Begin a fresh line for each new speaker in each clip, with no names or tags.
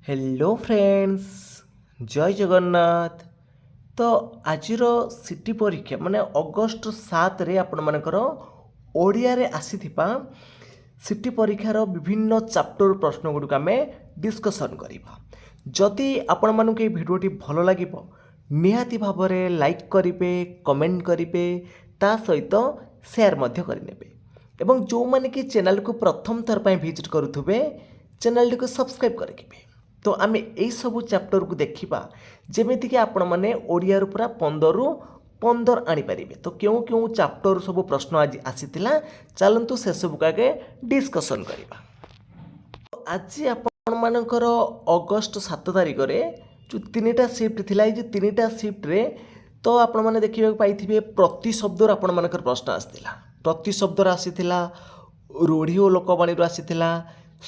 Hello friends, जय जगन्नाथ। तो आजिर city परीक्षा माने अगस्ट 7 रे आपण मानकर ओडिया रे आसीथिपा सिटी परीक्षार विभिन्न चैप्टर प्रश्न गुड़िक आम डिस्कसन करिबा। जदि आपण मानक ये भिडियोटी भल लागिबो निहाती भाव में लाइक करेंगे, कमेंट करेंगे, ता सहित शेयर मध्य करेंगे। एवं जो माने कि चैनल को प्रथम थर पर विजिट करुथुबे चैनल को सब्सक्राइब करेंगे। तो आम यही सब चैप्टर को देखा जमीक आपण मैंने ओडिया पूरा 15 रु 15 आनीपारे। तो क्यों क्यों चैप्टर सब प्रश्न आज आसीथिला चलतु से सब को आगे डिस्कसन करवा। तो आज आपण मानकर अगस्ट 7 तारिख रे जो 3टा शिफ्ट थिला, जो 3टा शिफ्ट रे तो आपण मैंने देखा पाई प्रति शब्द आपण मानकर प्रश्न आसाला। प्रति शब्द आसीथिला रूढ़ी और लोकवाणी आसीथिला,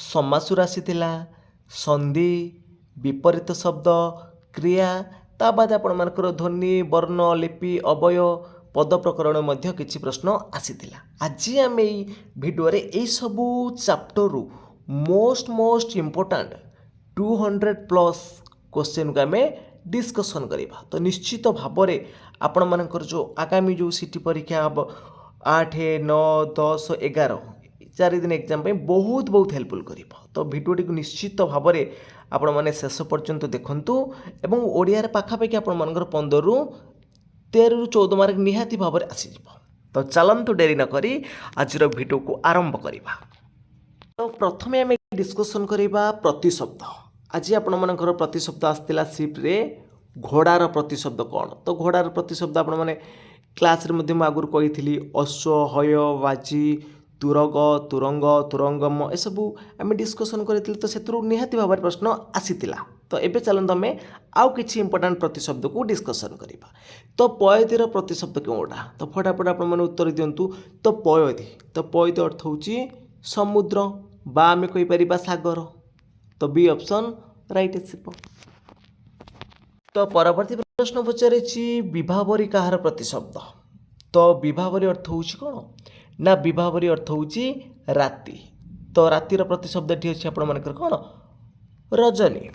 समासुर आसीथिला, संधि, विपरीत शब्द, क्रिया, ता बाद आपण मानकर ध्वनि, वर्ण, लिपि, अवय, पद प्रकरण मध्य किछि प्रश्न आसीथिला। आज आम एई भिडियो रे एई सबु चैप्टर रु मोस्ट इम्पोर्टेंट 200+ क्वेश्चन को आम डिस्कसन करवा। तो निश्चित भाव में आपण मानकर जो आगामी जो सिटी परीक्षा हम 8, 9, 10, 11 4 दिन एग्जाम पे बहुत हेल्पफुल कर। तो भिडियोटी को निश्चित भाव में आपण मैंने शेष पर्यंत देखंतु एवं ओडिया रे पाखापाखि आपण मानकर 15 रु 13 रु 14 मार्क निहाती भाव में आसीज। तो चलतु डेरी न करी आज भिडियो को आरंभ करवा। तो प्रथम आम डिस्कसन करवा प्रतिशब्द। आज आपण मानकर प्रतिशब्द आसला शिफ्ट रे घोड़ार प्रतिशब्द कौन। तो घोड़ार प्रतिशब्द आपण मैंने क्लास रे मध्य आगुरी कही अश्व, हय, बाजी, तुरग, तुरंग, तुरंगम ए सबू आम डिस्कसन करते। तो से निहाती भाव प्रश्न आसीला। तो एबे चलते आम आउ किछि इंपोर्टेंट प्रतिशब्द को डिस्कसन करवा। तो पयतिर प्रतिशब्द क्योंटा, तो फटाफट आप उत्तर दिंतु। तो पयदी, तो पयदी अर्थ होची समुद्र बा आम कहीपर सागर। तो बी ऑप्शन राइट आसब। तो परवर्ती प्रश्न पचारे विभावरी कहार प्रतिशब्द। तो विभावरी अर्थ होची कौन ना, विभावरी अर्थ होची राति। तो रातिर प्रतिशब्द टी अच्छे आपण मानकर कौन रजनी।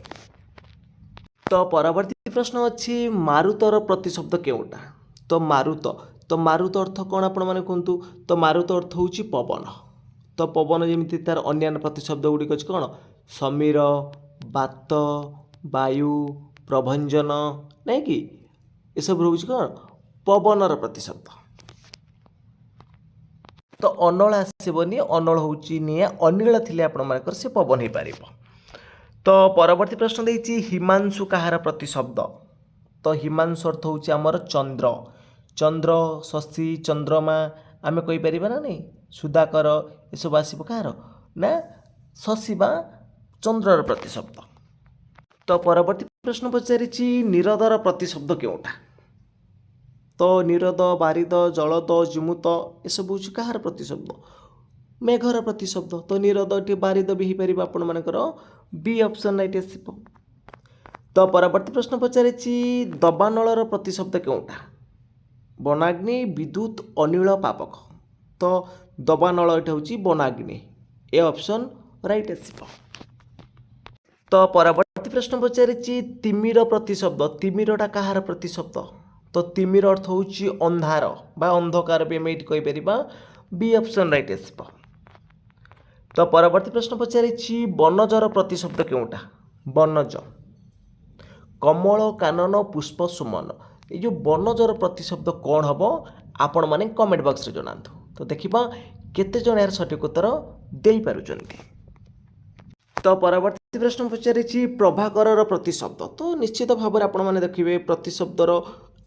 तो परवर्ती प्रश्न अच्छी मारुतर प्रतिशब्द केउटा। तो मारुत अर्थ कौन आपण माने कहतु। तो मारुत अर्थ होची पवन। तो पवन जमी तार अन्य प्रतिशब्द गुड़िक अच्छे कौन समीर, बात, वायु, प्रभंजन नहीं कि ये सब रोज कौन पवनर प्रतिशब्द। तो अनल आसबनी, अनल होची निया, अनिल थिले आपण मानकर से पवन हो पार। तो परवर्ती प्रश्न देछि हिमांशु कहार प्रतिशब्द। तो हिमांशु अर्थ होची आमर चंद्र। चंद्र, शशि, चंद्रमा आम कहीपर ना नहीं सुधाकर ये सब आसब कहार ना शशि बा चंद्रर प्रतिशब्द। तो परवर्ती प्रश्न पचारि निरदर प्रतिशब्द केउटा। तो निरद, बारिद, जलद, जिमुत ये सब हूँ कहार प्रतिशब्द मेघर प्रतिशब्द। तो निरद टी बारिद भी हो पार आपण मानकर बी ऑप्शन राइट आसब। तो परवर्ती प्रश्न पचारि दबानलर प्रतिशब्द केउटा। वनाग्नि, विद्युत, अनिल, पावक। तो दबानल ये हूँ वनाग्नि, ए ऑप्शन राइट आसब। तो परवर्ती प्रश्न पचारि तिमिर प्रतिशब्द। तिमिरटा कहार प्रतिशब्द। तो तिमिर अर्थ होची अंधार बा अंधकार भी ये कहीपर बी ऑप्शन राइट आसब। तो परवर्ती प्रश्न पचारि बनजर प्रतिशब्द केउटा। बनज, कमल, कानन, पुष्प, सुमन ये जो बनजर प्रतिशब्द कौन हम आपण मैंने कमेंट बॉक्स रे जनातु। तो देखा केते जन यार सठिक उत्तर दे पारुचंती। तो परवर्ती प्रश्न पचारि प्रभाकर प्रतिशब्द। तो निश्चित भाव में आपण मैंने देखिए प्रतिशब्दर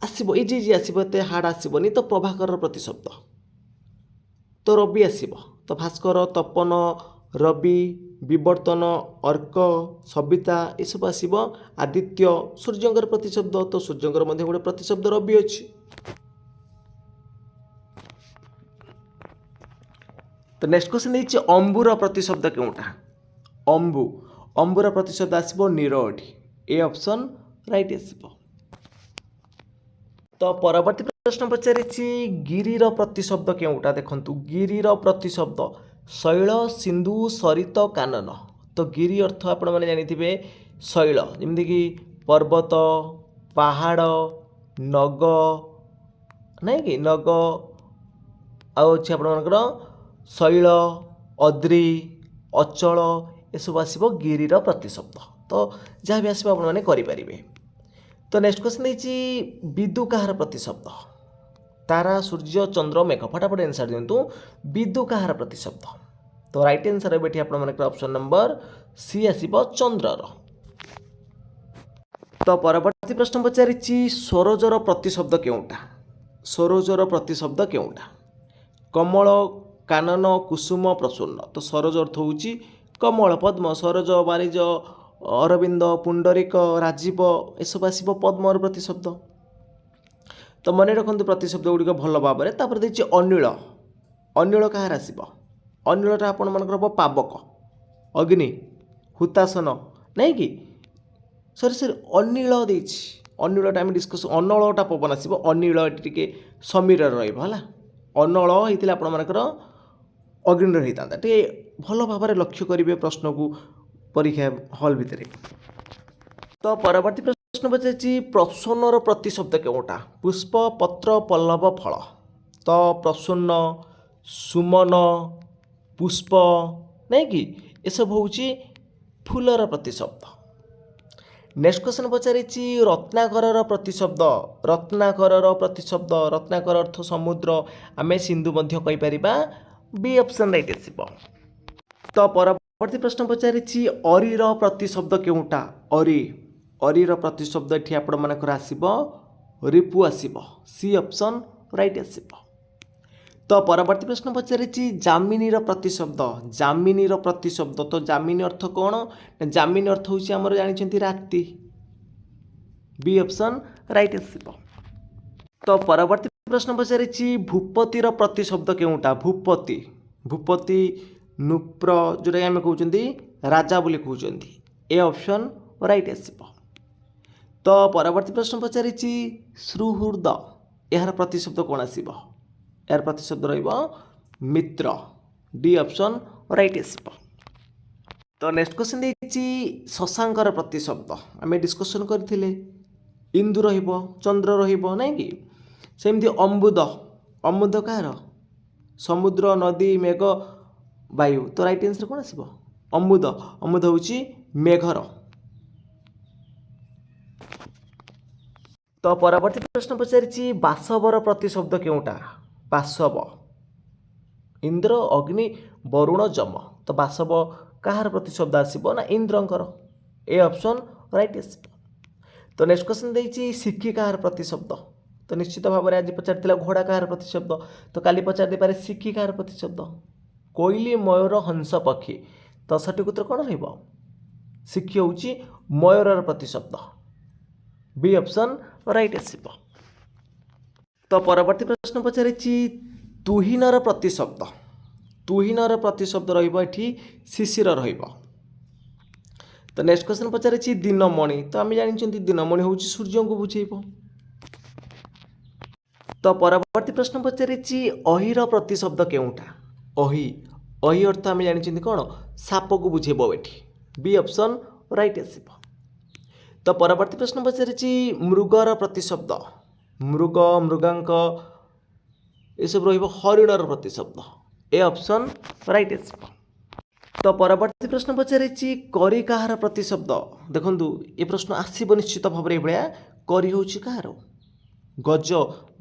आसब इजी आसब, एत हार्ड आसबनी। तो प्रभाकर प्रतिशब्द तो रवि आसब। तो भास्कर, तपन, रवि, विवर्तन, अर्क, सविता ये सब आसब। आदित्य, सूर्यंकर प्रतिशब्द। तो सूर्यंकर मध्य गोटे प्रतिशब्द रवि अच्छी। तो नेक्स्ट क्वेश्चन है अंबुर प्रतिशब्द केउटा। अंबु, अंबुर प्रतिशब्द आसब नीरडी, ए ऑप्शन राइट आसब। तो परवर्ती प्रश्न पचारि गिरीर प्रतिशब्द केउटा। देखंतु गिरीर प्रतिशब्द शैल, सिंधु, सरित, कानन। तो गिरी अर्थ आपण मैंने जानी शैल जमीक पर्वत पहाड़ नग नहीं कि नग आछि आपणकर शैल अद्री अचल ये सब आसो गिरीर प्रतिशब्द तो जहाँ भी आसो आपने तो नेक्स्ट क्वेश्चन देखिए विदु कहार प्रतिशब्द तारा सूर्य चंद्र मेघ फटाफट आंसर दिंतु विदु कहार प्रतिशब्द तो राइट आंसर है आप ऑप्शन नंबर सी आसो चंद्रर। तो परवर्ती प्रश्न पचारि सरोजर प्रतिशब्द केउटा सरोजर प्रतिशब्द केउटा कमल कानन कुसुम प्रसन्न तो सरोज अर्थ होउची कमल पद्म सरोज बारिज अरविंद पुंडरीक राजीव एसब आसो पद्मर प्रतिशब्द। तो मन रखु प्रतिशब्द गुड़िक भल भाव में तापर देखिए अनिल अनिल कहार आसो अनिलटा आपण मनकर पावक अग्नि हुतासन नहीं कि सरी अनिल देछि अनिलटा आम डिस्कस अनलटा पवन आसो अनिल टी समीर रहा अनल होता आपण मनकर अग्नि रही था टे भल भाव में लक्ष्य करेंगे प्रश्न को परीक्षा हल भितर। तो परवर्ती प्रश्न पचारि प्रसन्नर प्रतिशब्द केउटा पुष्प पत्र पल्लव फल तो प्रसन्न सुमन पुष्प नहीं कि ये सब हूँ फूलर प्रतिशब्द। नेक्स्ट क्वेश्चन पचारि रत्नाकर प्रतिशब्द रत्नाकर प्रतिशब्द रत्नाकर अर्थ समुद्र आमे सिंधु मध्य कहीपर बी ऑप्शन राइट आसो। तो परवर्ती प्रश्न पचारि अरीर प्रतिशब्द केउटा अरी अरीर प्रतिशब्द ये आपण मानकर आसो रिपु आसो सी ऑप्शन राइट आसो। तो परवर्ती प्रश्न पचारि जामिनीर प्रतिशब्द जामिनीर प्रतिशब्द तो जामिनी अर्थ कौन जामिनी अर्थ हूँ आमर जानी राति बी ऑप्शन राइट आसो। तो परवर्ती प्रश्न पचारि भूपतिर प्रतिशब्द केउटा भूपति भूपति नृप्र जोटा आम कहते राजा बोली कहते ए ऑप्शन राइट आसो। तो परवर्ती प्रश्न पचारि सुहृद यार प्रतिशब्द कौन आसो यार प्रतिशब्द मित्र डी ऑप्शन राइट आसो। तो नेक्स्ट क्वेश्चन देखिए शशांकर प्रतिशब्द आम डिस्कसन करथिले इंदु रहिबो चंद्र रहिबो नहीं कि सेमती अम्बुद अम्बुद कहार समुद्र नदी मेघ वायु तो राइट आंसर कौन आसो अम्बुद अम्बुद होउची मेघर। तो परवर्ती प्रश्न पचारि बासवर प्रतिशब्द केउटा बासव इंद्र अग्नि वरुण जम तो बासव कहार प्रतिशब्द आसो ना इंद्रंकर ए ऑप्शन राइट आसो। तो नेक्स्ट क्वेश्चन देखिए सिक्की कहार प्रतिशब्द तो निश्चित भाव में आज पचार घोड़ा कहार प्रतिशब्द तो काली पचार दे पारे सिक्की कहार प्रतिशब्द कोइली मयूर हंस पक्षी तो सठिक उत्तर कौन रहिबो सिक्की होउची मयूरर प्रतिशब्द बी ऑप्शन राइट आसो। तो परवर्ती प्रश्न पचारि तुहिनर प्रतिशब्द रहिबो एठी शिशिर रहिबो। तो नेक्स्ट क्वेश्चन पचारि दिनमणि तो आम जानी दिनमणि हूँ सूर्य को बुझेब। तो परवर्ती प्रश्न पचारि अहिर प्रतिशब्द केउटा अहि अहि अर्थ आम जानी कौन साप को बुझेब एठी बी ऑप्शन राइट आसो। तो परवर्ती प्रश्न पचारि मृगर प्रतिशब्द मृग मृगांक ये सब रहिबो हरिणर प्रतिशब्द ए ऑप्शन राइट आसो। तो परवर्ती प्रश्न पचारि करी कहार प्रतिशब्द देखंतु ये प्रश्न आसीबो निश्चित भाव में भाया करी होउची कहार गज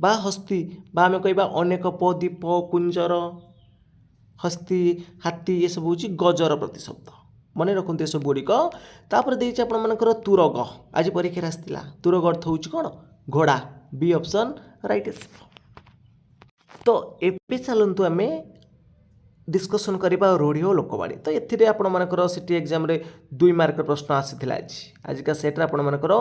बा हस्ती बा आम कहबा अनेक दीप कुंजर हस्ती हाथी ये सब होउची गजर प्रतिशब्द मन रखु ये सब गुड़िक। तापर देइछि आपण मानकर तुरग आज परीक्षा आसला तुरग अर्थ होउची कौन घोड़ा बी ऑप्शन राइट आसो। तो एबे चलतु आम डिस्कसन करवा रूढ़ी और लोकवाणी तो ये आपण मानकर सिटी एग्जाम रे 2 मार्क प्रश्न आसीथिला आजिका सेट्रे आपण मानकर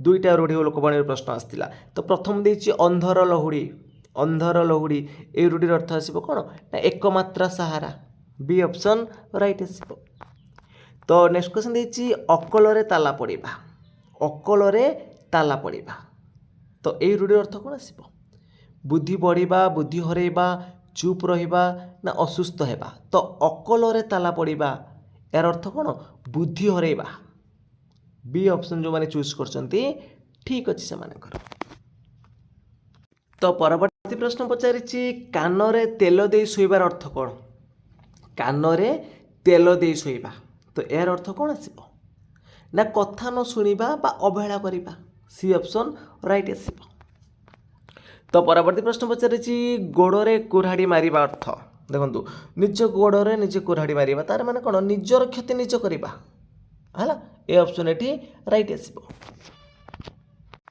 2टा रूढ़ी और लोकवाणी प्रश्न आसीथिला। तो प्रथम देइछि अंधर लहुड़ी ए रूढ़ीर अर्थ आसीबो कोन ना एकमात्रा सहारा बी ऑप्शन राइट आसीबो। तो नेक्स्ट क्वेश्चन देइछि अकलरे ताला पड़िबा तो ए रूढ़ीर अर्थ कोन आसीबो बुद्धि बढ़िबा बुद्धि हरेबा चुप रहिबा ना असुस्थ हेबा तो अकलरे ताला पड़िबा यार अर्थ कौन बुद्धि हरैबा बी ऑप्शन जो मैंने चूज करछंती ठीक अच्छे से मानकर। तो परवर्ती प्रश्न पचारिछि कानरे तेल दे शोइबार अर्थ कौन कानरे तेल दे शोइबा तो यार अर्थ कौन आसिबो ना कथा न शुणा बा अवहेला करवा सी ऑप्शन राइट आसिबो। तो परवर्ती प्रश्न पचारिछि गोड़े कुराड़ी मारिबा अर्थ देखंतु निज गोड़े निजे कुराड़ी मारिबा तार माने कोन निजर क्षति निज करबा हला ए ऑप्शन एठी राइट आसिबो।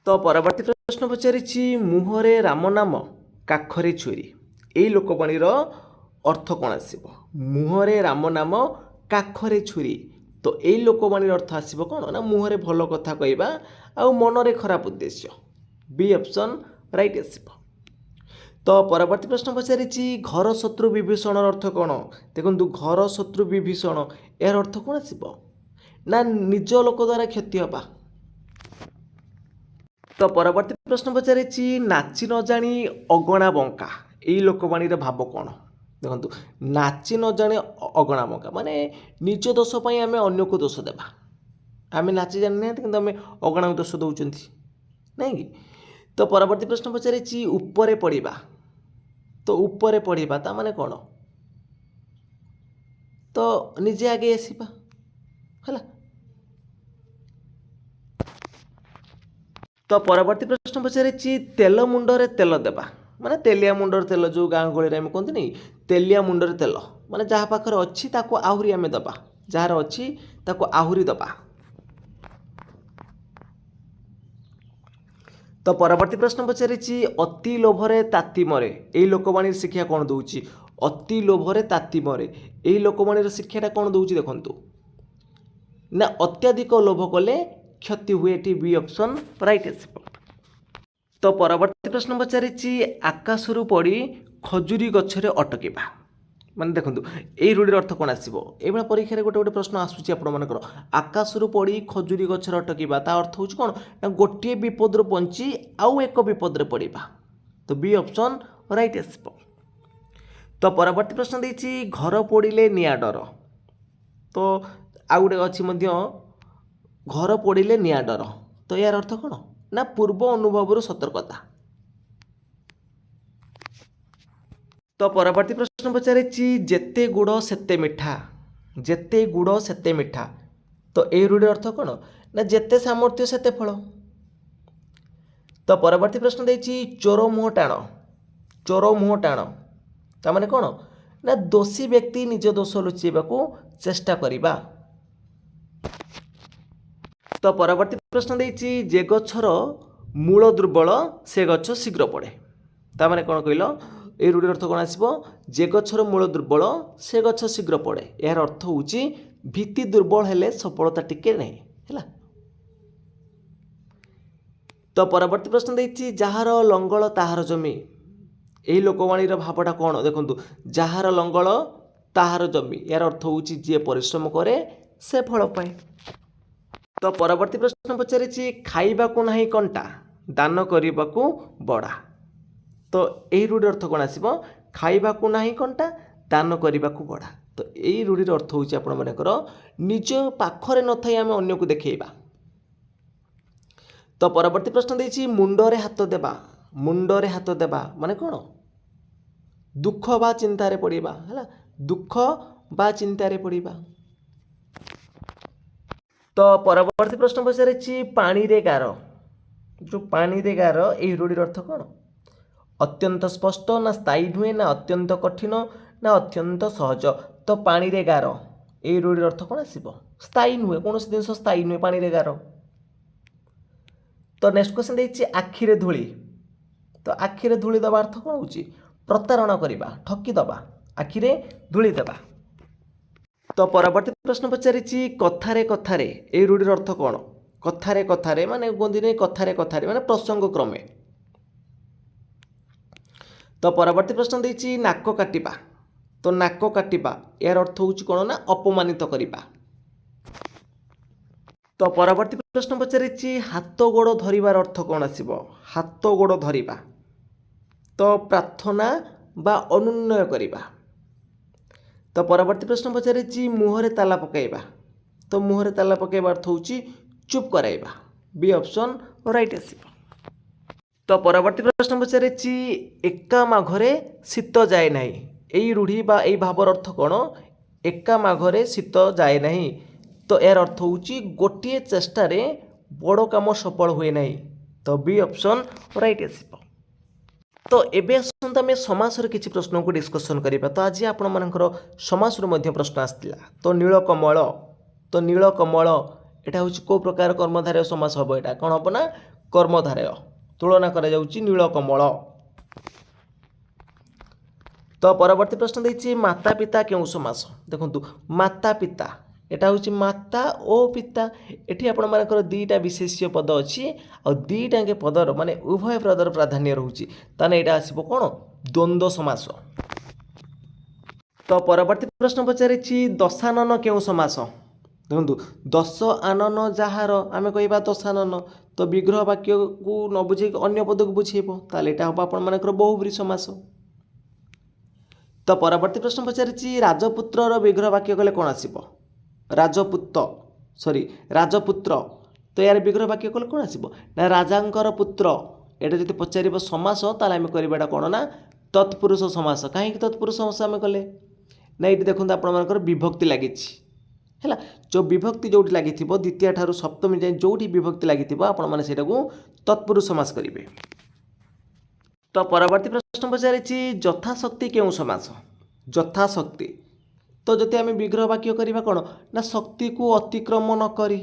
तो परवर्ती प्रश्न पचारिछि मुहरे राम नाम काखरे छुरी एई लोकवाणीर अर्थ कोन आसिबो मुहरे राम नाम काखरे छुरी तो एई लोकवाणीर अर्थ आसिबो कोन ना मुहरे भलो कथा कहबा आ मनरे खराब उद्देश्य बी ऑप्शन राइट आसिबो। तो परवर्ती प्रश्न पचारिछि घर शत्रु विभीषण अर्थ कौन देखो घर शत्रु विभीषण यार अर्थ कौन आसिबो ना निज लोक द्वारा क्षति हवा। तो परवर्ती प्रश्न पचारिछि नाची न जानी अगणा बंका एई लोकवाणीर भाव कौन देखो नाची न जाने अगणा बंका माने निज दोष पई आमे अन्य को दोष देबा आमे नाची जानि ना किंतु आमे अगणा को दोष दउचंती नहीं कि। तो परवर्ती प्रश्न पचारिछि ऊपरे पड़िबा तो ऊपरे पढ़ा ता माने कौन तो निजे आगे आसवा है। तो परवर्ती प्रश्न पचारिछि तेल मुंडरे तेल देबा माने तेलिया मुंडर तेल जो गाँ गहली आम कहते नहीं तेलिया मुंडरे तेल माने जहाँ पाखर अच्छी ताको आहुरी आमे दबा जार अच्छी ताको आहुरी दबा। तो परवर्ती प्रश्न पचारिछि अति लोभरे ताती मरे एई लोकवाणी शिक्षा कौन दूची अति लोभरे ताती मरे एई लोकवाणी शिक्षाटा कौन दूची देखंतु ना अत्याधिक लोभ कले क्षति हुए टी बी ऑप्शन राइट आसिबो। तो परवर्ती प्रश्न पचारिछि आकाशरू पड़ी खजुरी गछरे अटकिबा माने देखंतु एई रूढ़िर अर्थ कौन आसिबो एबा परीक्षा रे गोटे गोटे प्रश्न आसुची आपण मानकर आकाशरू पड़ी खजुरी गछरे अटकिबा ता अर्थ होउछ कोन ना गोटे विपद रो पंची आउ एक विपद रे पड़िबा तो बी ऑप्शन राइट आसिबो। तो परवर्ती प्रश्न देछि घर पोड़िले निया डर तो आउ गोटे अछि मध्य घर पोड़िले निया डर तो यार अर्थ कोन ना पूर्व अनुभव सतर्कता। तो परवर्ती प्रश्न पचारिछि जेते गुड़ सेते मिठा जेते गुड़ सेते मिठा तो ए रूढ़िर अर्थ कोन ना जेते सामर्थ्य सेते फल। तो परवर्ती प्रश्न देछि चोर मुह टाण ता माने कोन ना दोषी व्यक्ति निज दोष लुचेबाकू चेष्टा करिबा। तो परवर्ती प्रश्न देछि जे गछर मूल दुर्बल से गछ शीघ्र पड़े ता माने कोन कहलो ए रूढ़िर अर्थ कौन आसिबो जे गछर मूल दुर्बल से गछ शीघ्र पड़े यार अर्थ होउची भित्ति दुर्बल हेले सफलता टिके नहीं हैला। तो परवर्ती प्रश्न देछि जहार लंगल ताहार जमी एही लोकवाणीर भावटा कौन देखंतु जहार लंगल ताहार जमी यार अर्थ होउची जे परिश्रम करे से फल पाए। तो परवर्ती प्रश्न पचारिछि खाइबाकू नाही कंटा दान करिबाकू बड़ा तो यही रूढ़िर अर्थ कौन आसिबो खाइबाकू नाही कंटा दान करिबाकू बड़ा तो यही रूढ़िर अर्थ होउची आपण मानकर निज पाखरे न थाई आमे अन्य को देखैबा। तो परवर्ती प्रश्न देछि मुंडरे हाथ देबा माने कोन दुख बा चिंतारे पड़िबा हैला दुख बा चिंतारे पड़िबा। तो परवर्ती प्रश्न पचारिछि पानी रे गार जो पानी रे गार एही रूढ़िर अर्थ कोन अत्यंत स्पष्ट ना स्थायी नुहे ना अत्यंत कठिन ना अत्यंत सहज तो पानी रे गार ए रूढ़िर अर्थ कौन आसिबो स्थायी नुहे कौन जिन स्थायी नुहे पानी रे गार। तो नेक्स्ट क्वेश्चन देछि आखि रे धूली तो आखि रे धूली दबा अर्थ कौन होउची प्रतारणा करबा ठकी दबा आखि रे धूली देबा। तो परवर्ती प्रश्न पचारिछि कथारे ए रूढ़िर अर्थ कौन कथारे माने गोंदिने कथारे माने प्रसंग क्रमे। तो परवर्ती प्रश्न देछि नाक काटिबा तो नाक काटिबा यार अर्थ होउची कोन ना अपमानित करिबा। तो परवर्ती प्रश्न पचारिछि हाथ गोड़ धरिबार अर्थ कौन आसिबो हाथ गोड़ धरिबा तो प्रार्थना बा अनुन्नय करिबा तो परवर्ती प्रश्न पचारिछि मुहरे ताला पकाइबा। तो मुहरे ताला पकाइबा अर्थ होउछि चुप कराइबा। बी ऑप्शन राइट आसीबो। तो परवर्ती प्रश्न पचारिछि एका माघरे शीत जाए नाही। एई रूढ़ी बा एई भावर अर्थ कोन? एका माघरे शीत जाए नाही। तो यार अर्थ होउछि गोटिए चेष्टारे बड़ काम सफल हुए नाही। तो बी ऑप्शन राइट आसीबो। तो एबे आसंता आमे समासर किछि प्रश्न को डिस्कशन करिबा। तो आज आपण मानकर समासर मध्य प्रश्न आस्तिला। तो नीलकमल। तो नीलकमल एटा होछि को प्रकार कर्मधारय समास हबो? एटा कोन हबो ना कर्मधारय। तुलना करा जाउछि नीलकमल। तो परवर्ती प्रश्न देछि माता पिता केउ समास? देखंतु माता पिता एटा होछि माता ओ पिता। एठी आपण मानकर दुईटा विशेष्य पद अछि आ दुईटाके पदर माने उभय पदर प्राधान्य रहउछि। ताने एटा आसीबो कोन? द्वंद्व समास। तो परवर्ती प्रश्न पचारिछि दशानन केउ समास? देखंतु दश आनन जाहार आमे कहिबा दशानन। तो विग्रह वाक्य को न बुझे अन्य पद को बुझेबो ताले एटा हबो आपण मानकर बहुब्री समास। तो परवर्ती प्रश्न पचारिछि राजपुत्रर विग्रह वाक्य कले कोन आसीबो? राजपुत्र। तो यार विग्रह वाक्य कले कोन आसीबो? ना राजांकर पुत्र। एटा जदि पचारिबो समास ताले आमे करिबाटा कोन ना तत्पुरुष समास। काहे कि तत्पुरुष समास आमे कले ना एटी देखंतु आपण मानकर विभक्ति लागिछि हैला। जो विभक्ति जोटी लागिथिबो द्वितीय ठारू सप्तमी जाय जोटी विभक्ति लागिथिबो आपण माने सेटा को तत्पुरुष समास करिवे। तो परवर्ती प्रश्न पचारिछि यथाशक्ति केउ समास? यथाशक्ति। तो जति आमे विग्रह वाक्य करिबा कोन ना शक्ति को अतिक्रम न करी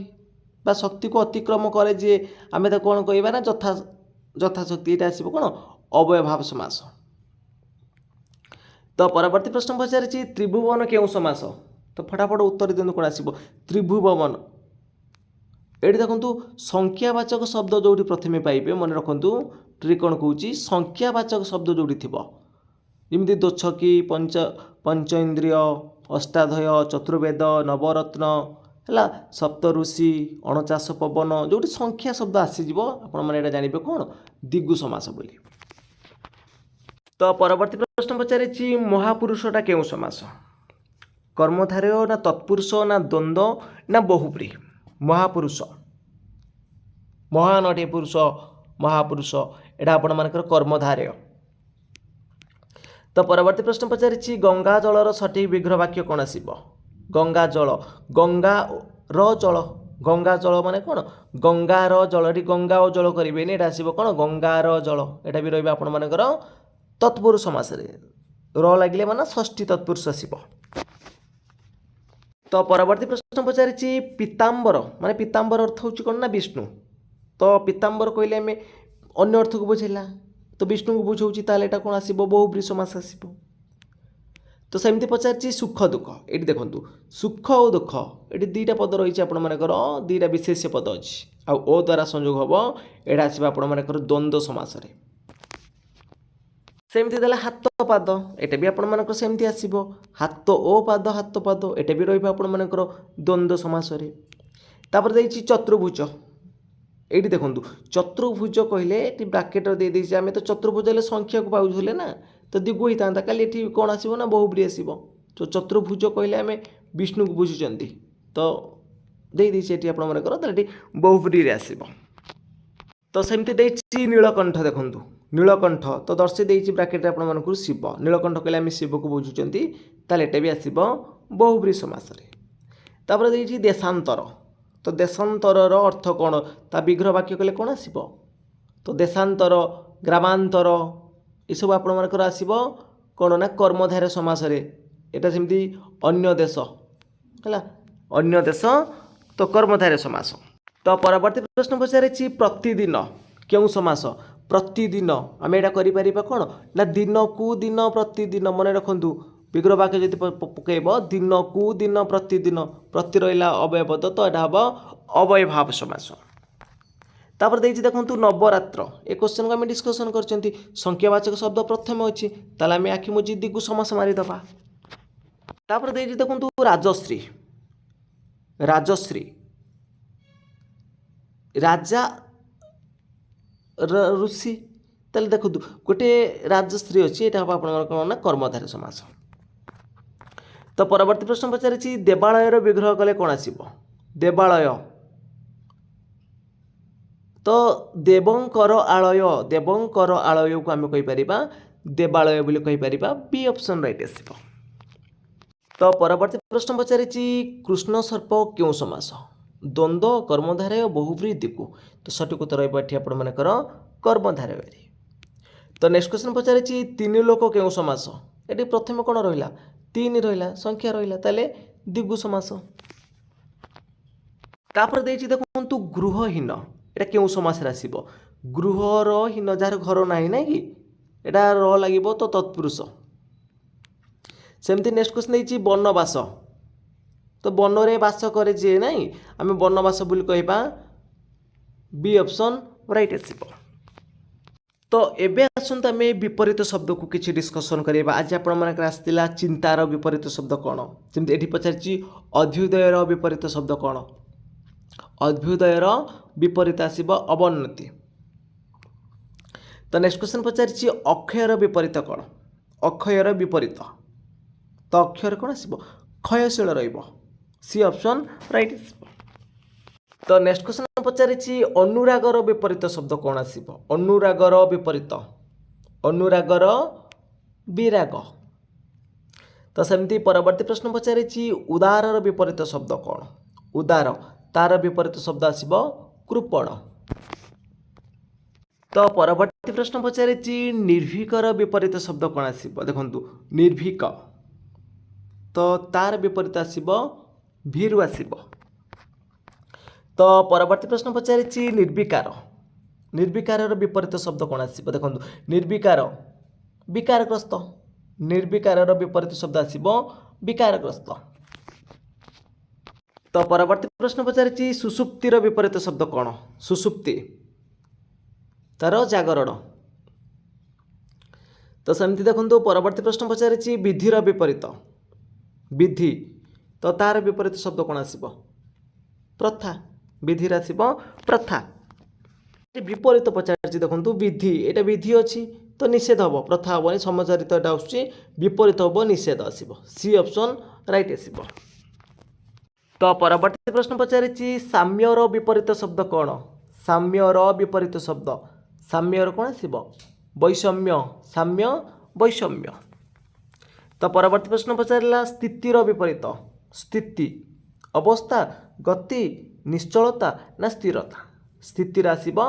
बा शक्ति को अतिक्रम करे जे आमे त कोन कहिबा ना यथाशक्ति। एटा आसीबो कोन? अव्ययभाव समास। तो परवर्ती प्रश्न पचारिछि त्रिभुवन केउ समास? तो फटाफट उत्तर दिनु कोन आसीबो? त्रिभुवन। एठी देखंतु संख्यावाचक शब्द जोटी प्रथमे पाइबे मन रखंतु ट्री कोन कहूछि संख्यावाचक शब्द जोटी थिबो जेमिति दोछकी पंच इंद्रिय अष्टाधय चतुर्वेद नवरत्न हैला सप्त ऋषि 49 पवन जोटी संख्या शब्द आसी जिवो आपण माने एटा जानिबे कोन दिगु समास बोली। तो परवर्ती प्रश्न पचारिछि महापुरुषटा केउ समास? कर्मधारय ना तत्पुरुष ना द्वंद्व ना बहुब्री? महापुरुष। महान अटे पुरुष महापुरुष एटा आपण मानकर कर्मधारय। तो परवर्ती प्रश्न पचारिछि गंगा जलर सठिक विग्रह वाक्य कोन आसीबो? गंगा जल। गंगा र जल। गंगा जल माने कोन? गंगा र जल। एटी गंगा ओ जल करिबेनी एटा आसीबो कोन? गंगा र जल। एटा भी रहबे आपण मानकर तत्पुरुष समास रे र लागिले माने षष्ठी तत्पुरुष आसीबो। तो परवर्ती प्रश्न पचारिछि पीताम्बर माने पीताम्बर अर्थ होछि कोन ना विष्णु। तो पीताम्बर कहले हमें अन्य अर्थ को बुझेला तो विष्णु को बुझाउछि ताले एटा कोन आसीबो? बहुब्री समास आसीबो। तो सेमति पचारिछि सुख दुख। एटी देखंतु सुख और दुख एटी दुईटा पद रहिछि आपण मानकर दुईटा विशेष्य पद अछि आ ओ द्वारा संयोग हबो एटा आसीबो आपण मानकर द्वंद्व समास रे। सेमति देला हाथ पाद एटा भी आपण मानकर सेमति आसीबो हाथ ओ पाद एटा भी रहइबो आपण मानकर द्वंद्व समास रे। तापर देइछि चतुर्भुज। एटी देखंतु चतुर्भुज कहले एटी ब्रैकेट दे देइछि आमे तो चतुर्भुज ले संख्या को पाउछले ना तो दिगु हितांता काली एटी कोन आसीबो ना बहुब्री आसीबो। तो चतुर्भुज कहले आमे विष्णु को बुझुचंती तो दे देइछि एटी आपण मानकर त एटी बहुब्री रे आसीबो। तो सेमति देइछि नीलकंठ। देखंतु नीलकंठ तो दर्शे देइछि ब्रैकेट आपण मानकर शिव। नीलकंठ कहले आमे शिव को बुझुचंती ताले एटा भी आसीबो बहुब्री समास रे। तापर देइछि देशांतर। तो देशांतर अर्थ कौन? ता विग्रह वाक्य कले कौन आसीबो? तो देशांतर ग्रामांतर ये सब आपण मानकर आसीबो कौन ना कर्मधारय समास रे। एटा सेमति अन्य देश हैला अन्य देश तो कर्मधारय समास। तो परवर्ती प्रश्न पचारिछि प्रतिदिन केउ समास? प्रतिदिन आमे एटा करि परिबा कोन ना दिन को दिन प्रतिदिन। मन रखंतु विग्रह वाक्य जदि पकेब दिन को दिन प्रतिदिन प्रति रहिला अव्यय पद तो एटा हबो अव्ययभाव समास। तापर देइछि देखंतु नवरात्र ए क्वेश्चन को आमे डिस्कशन करचंती संख्यावाचक शब्द प्रथम अछि ताले आमे आखि मुजी दिगु समास मारि दबा। तापर देइछि देखंतु राजश्री। राजश्री राजा ऋषि ताले देखंतु गोटे राजश्री अछि एटा हबो आपण ना कर्मधारय समास। तो परवर्ती प्रश्न पचारिछि देवालयर विग्रह कले कौन आसीबो देवालय तो देवंकर आलय को आम कहीपर देवालय बोली कहीपर बी ऑप्शन राइट आसीबो। तो परवर्ती प्रश्न पचारिछि कृष्ण सर्प क्यों समास द्वंद्व कर्मधारय बहुव्रीहि को तो सठिक उत्तर रही आपर कर्मधारय। तो नेक्स्ट क्वेश्चन पचारिछि तीन लोक क्यों समास ये प्रथम कौन रहा तीन रहा संख्या रहा ताले दिगु समास। तापर देछि देखंतु गृहहीन एटा क्यों समास आसीबो गृहहीन जार घर नाही ना कि एटा र लागिबो तो तत्पुरुष। सेमती नेक्स्ट क्वेश्चन देछि वनवास तो वन रे बास करे जे नहीं आम वनवास बोली कहबा बी ऑप्शन राइट आसीबो। तो एबे आसंत आम विपरीत शब्द को किसी डिस्कसन करबा। आज आपण मानकर आस्तिला चिंतार विपरीत शब्द कौन जेमती एठी पचारछि अभ्युदयर विपरीत शब्द कौन अभ्युदयर विपरीत आसीबो अवनति। तो नेक्स्ट क्वेश्चन पचारछि अक्षयर विपरीत कौन अक्षयर विपरीत तो अक्षर कौन आसीबो क्षयशील रहिबो सी ऑप्शन राइट आसीबो। तो नेक्स्ट क्वेश्चन पचारिछि अनुरागर विपरीत शब्द कौन आसीबो अनुरागर विपरीत अनुरागर विराग। तो सेमती परवर्ती प्रश्न पचारिछि उदारर विपरीत शब्द कौन उदार तार विपरीत शब्द आसीबो कृपण। तो परवर्ती प्रश्न पचारिछि निर्भीकर विपरीत शब्द कौन आसीबो देखंतु निर्भीक तो तार विपरीत आसीबो भीरु आसीबो। तो परवर्ती प्रश्न पचारिछि निर्विकार निर्विकार विपरीत शब्द कौन आसीबो देखंतु निर्विकार विकारग्रस्त निर्विकार विपरीत शब्द आसीबो विकारग्रस्त। तो परवर्ती प्रश्न पचारिछि सुसुप्तिर विपरीत शब्द कौन सुसुप्ति तार जागरण। तो सेमती देखंतु परवर्ती प्रश्न पचारिछि विधिर विपरीत विधि तो तार विपरीत शब्द कौन आसीबो प्रथा विधि आसीबो प्रथा। विपरीत पचारिछि देखंतु विधि एटा विधि अछि तो निषेध हबो प्रथा हबो समचारित एटा आछि विपरीत हबो निषेध आसीबो सी ऑप्शन राइट आसीबो। तो परवर्ती प्रश्न पचारिछि साम्यर विपरीत शब्द कौन साम्यर विपरीत शब्द साम्यर कौन आसीबो वैषम्य साम्य वैषम्य। तो परवर्ती प्रश्न पचारिला स्थितिर विपरीत स्थिति अवस्था गति निश्चलता ना स्थिरता स्थितिर आसीबो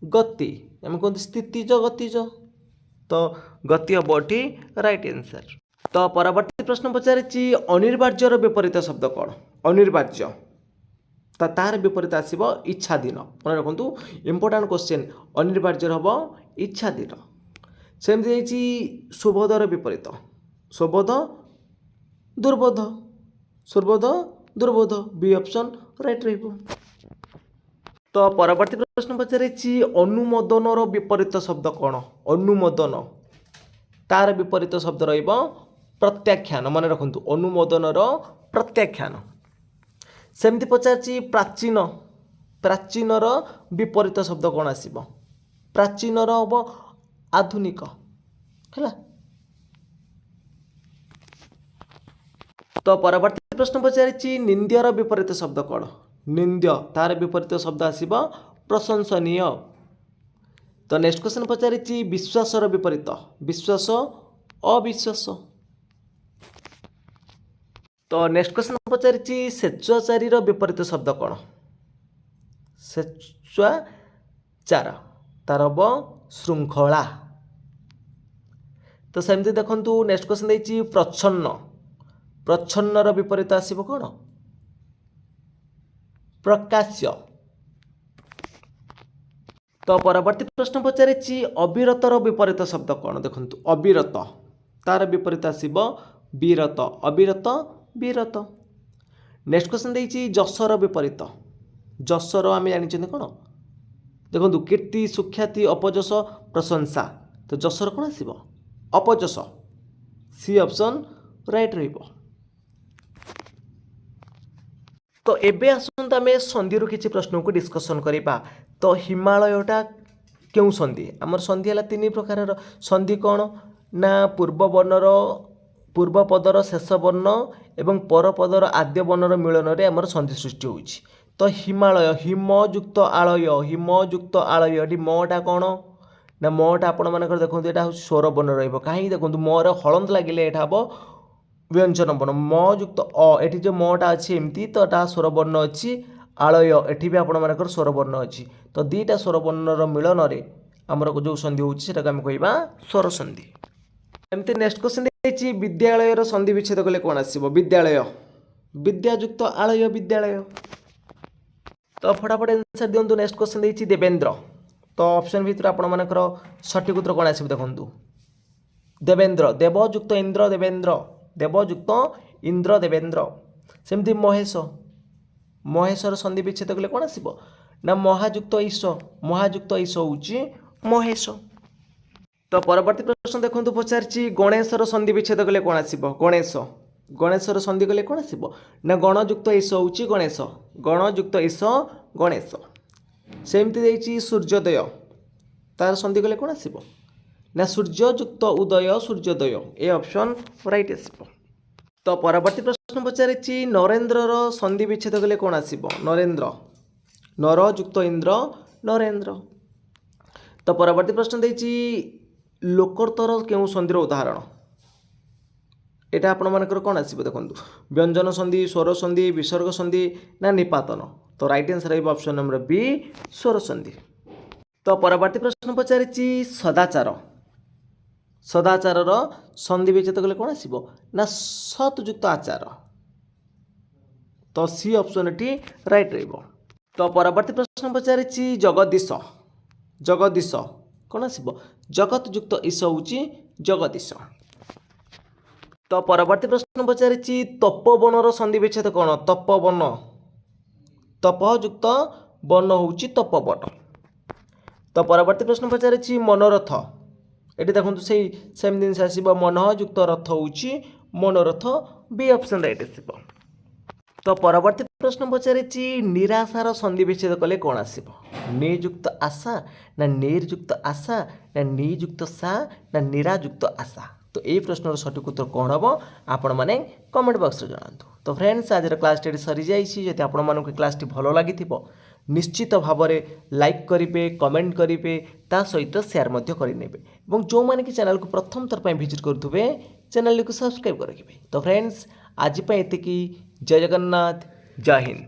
गति आम कहते स्थितिज गतिज तो गति हम एटी राइट आंसर। तो परवर्ती प्रश्न पचारिछि अनिर्वार्यर विपरीत शब्द कौन अनिर्वार्य तो तार विपरीत आसीबो इच्छाधीन मन रखु इंपोर्टाट क्वेश्चन अनिर्वार्यर हम इच्छाधीन। सेमती सुबोधर विपरीत सुबोध दुर्बोध सुबोध दुर्बोध बी ऑप्शन राइट रहिबो। तो परवर्ती प्रश्न पचारिछि अनुमोदनर विपरीत शब्द कौन अनुमोदन तार विपरीत शब्द रहिबो प्रत्याख्यान मन रखु अनुमोदनर प्रत्याख्यान। सेमती पचारिछि प्राचीन प्राचीनर विपरीत शब्द कौन आसीबो प्राचीनर हम आधुनिक है। तो परवर्ती प्रश्न पचारिछि निंद्यर विपरीत शब्द कौन निंद्य तार विपरीत शब्द आसीबो प्रशंसनीय। तो नेक्स्ट क्वेश्चन पचारिछि विश्वासर विपरीत विश्वास अविश्वास। तो नेक्स्ट क्वेश्चन पचारिछि स्वेच्छाचारीर विपरीत शब्द कौन स्वेच्छाचार तार हम श्रृंखला। तो सेमती देखंतु नेक्स्ट क्वेश्चन देछि प्रच्छन्न प्रच्छन्नर विपरीत आसीबो कौन प्रकाश्य। तो परवर्ती प्रश्न पचारिछि अविरतर विपरीत शब्द कौन देखंतु अविरत तार विपरीत आसीबो विरत अविरत विरत। नेक्स्ट क्वेश्चन देछि जसर विपरीत जसर आम जानी कौन देखो कीर्ति सुख्याति अपजस प्रशंसा तो जसर कौन आसीबो अपजस सी ऑप्शन राइट रहिबो। तो एबे आसंत आम संधि किसी प्रश्न को डिस्कसन करवा। तो हिमालयटा क्यों संधि आमर संधि है तीन प्रकार संधि कौन ना पूर्व वर्णर ପୂର୍ବ ପଦର ଶେଷ ବର୍ଣ୍ଣ ଏବଂ ପର ପଦର ଆଦ୍ୟ ବର୍ଣ୍ଣର ମିଳନରେ ଆମର ସନ୍ଧି ସୃଷ୍ଟି ହେଉଛି। ତ ହିମାଳୟ, ହିମ ଯୁକ୍ତ ଆଳୟ, ହିମ ଯୁକ୍ତ ଆଳୟ, ଏଠି ମଟା କ'ଣ ନା ମଟା ଆପଣମାନଙ୍କର ଦେଖନ୍ତୁ ଏଇଟା ହେଉଛି ସ୍ୱର ବର୍ଣ୍ଣ ରହିବ। କାହିଁକି ଦେଖନ୍ତୁ ମରେ ହଳନ୍ଦ ଲାଗିଲେ ଏଇଟା ହେବ ବ୍ୟଞ୍ଜନ ବର୍ଣ୍ଣ। ମ ଯୁକ୍ତ ଅ, ଏଠି ଯେଉଁ ମଟା ଅଛି ଏମିତି ତ ଏଟା ସ୍ୱର ବର୍ଣ୍ଣ ଅଛି। ଆଳୟ, ଏଠି ବି ଆପଣମାନଙ୍କର ସ୍ୱର ବର୍ଣ୍ଣ ଅଛି। ତ ଦୁଇଟା ସ୍ୱର ବର୍ଣ୍ଣର ମିଳନରେ ଆମର ଯେଉଁ ସନ୍ଧି ହେଉଛି ସେଟାକୁ ଆମେ କହିବା ସ୍ୱର ସନ୍ଧି। ଏମିତି ନେକ୍ସଟ କ୍ୱେଶ୍ଚନ୍ ଦେଇଛି ବିଦ୍ୟାଳୟର ସନ୍ଧି ବିଚ୍ଛେଦ କଲେ କ'ଣ ଆସିବ? ବିଦ୍ୟାଳୟ, ବିଦ୍ୟା ଯୁକ୍ତ ଆଳୟ, ବିଦ୍ୟାଳୟ। ତ ଫଟାଫଟ ଆନ୍ସର ଦିଅନ୍ତୁ। ନେକ୍ସଟ କ୍ୱେଶ୍ଚନ୍ ଦେଇଛି ଦେବେନ୍ଦ୍ର। ତ ଅପସନ୍ ଭିତରୁ ଆପଣମାନଙ୍କର ସଠିକ୍ ଉତ୍ତର କ'ଣ ଆସିବ ଦେଖନ୍ତୁ। ଦେବେନ୍ଦ୍ର, ଦେବ ଯୁକ୍ତ ଇନ୍ଦ୍ର, ଦେବେନ୍ଦ୍ର, ଦେବ ଯୁକ୍ତ ଇନ୍ଦ୍ର, ଦେବେନ୍ଦ୍ର। ସେମିତି ମହେଶ, ମହେଶର ସନ୍ଧି ବିଚ୍ଛେଦ କଲେ କ'ଣ ଆସିବ ନା ମହାଯୁକ୍ତ ଈଶ, ମହାଯୁକ୍ତ ଈଶ ହେଉଛି ମହେଶ। ତ ପରବର୍ତ୍ତୀ ପ୍ରଶ୍ନ ଦେଖନ୍ତୁ ପଚାରିଛି ଗଣେଶର ସନ୍ଧି ବିଚ୍ଛେଦ କଲେ କ'ଣ ଆସିବ? ଗଣେଶ, ଗଣେଶର ସନ୍ଧି କଲେ କ'ଣ ଆସିବ ନା ଗଣଯୁକ୍ତ ଈଶ ହେଉଛି ଗଣେଶ, ଗଣଯୁକ୍ତ ଈଶ ଗଣେଶ। ସେମିତି ଦେଇଛି ସୂର୍ଯ୍ୟୋଦୟ, ତାର ସନ୍ଧି କଲେ କ'ଣ ଆସିବ ନା ସୂର୍ଯ୍ୟ ଯୁକ୍ତ ଉଦୟ, ସୂର୍ଯ୍ୟୋଦୟ। ଏ ଅପସନ୍ ରାଇଟ୍ ଆସିବ। ତ ପରବର୍ତ୍ତୀ ପ୍ରଶ୍ନ ପଚାରିଛି ନରେନ୍ଦ୍ରର ସନ୍ଧି ବିଚ୍ଛେଦ କଲେ କ'ଣ ଆସିବ? ନରେନ୍ଦ୍ର, ନର ଯୁକ୍ତ ଇନ୍ଦ୍ର, ନରେନ୍ଦ୍ର। ତ ପରବର୍ତ୍ତୀ ପ୍ରଶ୍ନ ଦେଇଛି ଲୋକୋତ୍ତର କେଉଁ ସନ୍ଧିର ଉଦାହରଣ? এটা ଆପଣମାନଙ୍କର କ'ଣ ଆସିବ ଦେଖନ୍ତୁ। ବ୍ୟଞ୍ଜନ ସନ୍ଧି, ସ୍ୱର ସନ୍ଧି, ବିସର୍ଗ ସନ୍ଧି ନା ନିପାତନ? ତ ରାଇଟ୍ ଆନ୍ସର ରହିବ ଅପସନ୍ ନମ୍ବର ବି, ସ୍ୱର ସନ୍ଧି। ତ ପରବର୍ତ୍ତୀ ପ୍ରଶ୍ନ ପଚାରିଛି ସଦାଚାର, ସଦାଚାରର ସନ୍ଧି ବିଚ୍ଛେଦ କଲେ କ'ଣ ଆସିବ ନା ସତ୍ ଯୁକ୍ତ ଆଚାର। ତ ସି ଅପସନ୍ ଏଠି ରାଇଟ୍ ରହିବ। ତ ପରବର୍ତ୍ତୀ ପ୍ରଶ୍ନ ପଚାରିଛି ଜଗଦୀଶ, ଜଗଦୀଶ କ'ଣ ଆସିବ? ଜଗତ ଯୁକ୍ତ ଈଶ ହେଉଛି ଜଗଦୀଶ। ତ ପରବର୍ତ୍ତୀ ପ୍ରଶ୍ନ ପଚାରିଛି ତପୋବନର ସନ୍ଧି ବିଚ୍ଛେଦ କ'ଣ? ତପୋବନ, ତପ ଯୁକ୍ତ ବନ ହେଉଛି ତପୋବନ। ତ ପରବର୍ତ୍ତୀ ପ୍ରଶ୍ନ ପଚାରିଛି ମନୋରଥ, ଏଠି ଦେଖନ୍ତୁ ସେମ୍ ଜିନିଷ ଆସିବ। ମନ ଯୁକ୍ତ ରଥ ହେଉଛି ମନୋରଥ, ବି ଅପସନ୍ ରାଇଟ୍ ଆସିବ। ତ ପରବର୍ତ୍ତୀ ପ୍ରଶ୍ନ ପଚାରିଛି ନିରାଶାର ସନ୍ଧି ବିଚ୍ଛେଦ କଲେ କ'ଣ ଆସିବ? ନିଯୁକ୍ତ ଆଶା ନା ନିର୍ଯୁକ୍ତ ଆଶା ନା ନିଯୁକ୍ତ ସା ନା ନିରାଯୁକ୍ତ ଆଶା। ତ এই প্রশ্নর সঠিক উত্তর কোণ হব আপনার কমেন্ট বক্সরে জনাতু। তো ফ্রেন্ডস আজর ক্লাসটি সরি যাই। যদি আপনার ক্লাসটি ভালো লাগি নিশ্চিত ভাবে লাইক করবে, কমেন্ট করবে, তা সহিত সেয়ার করে নেবে এবং যে কি চ্যানেল को प्रथम थर ভিজিট করুবে চ্যানেল को सब्सक्राइब कर रखिए। तो फ्रेंड्स आज एतिकी। जय जगन्नाथ, जय हिंद।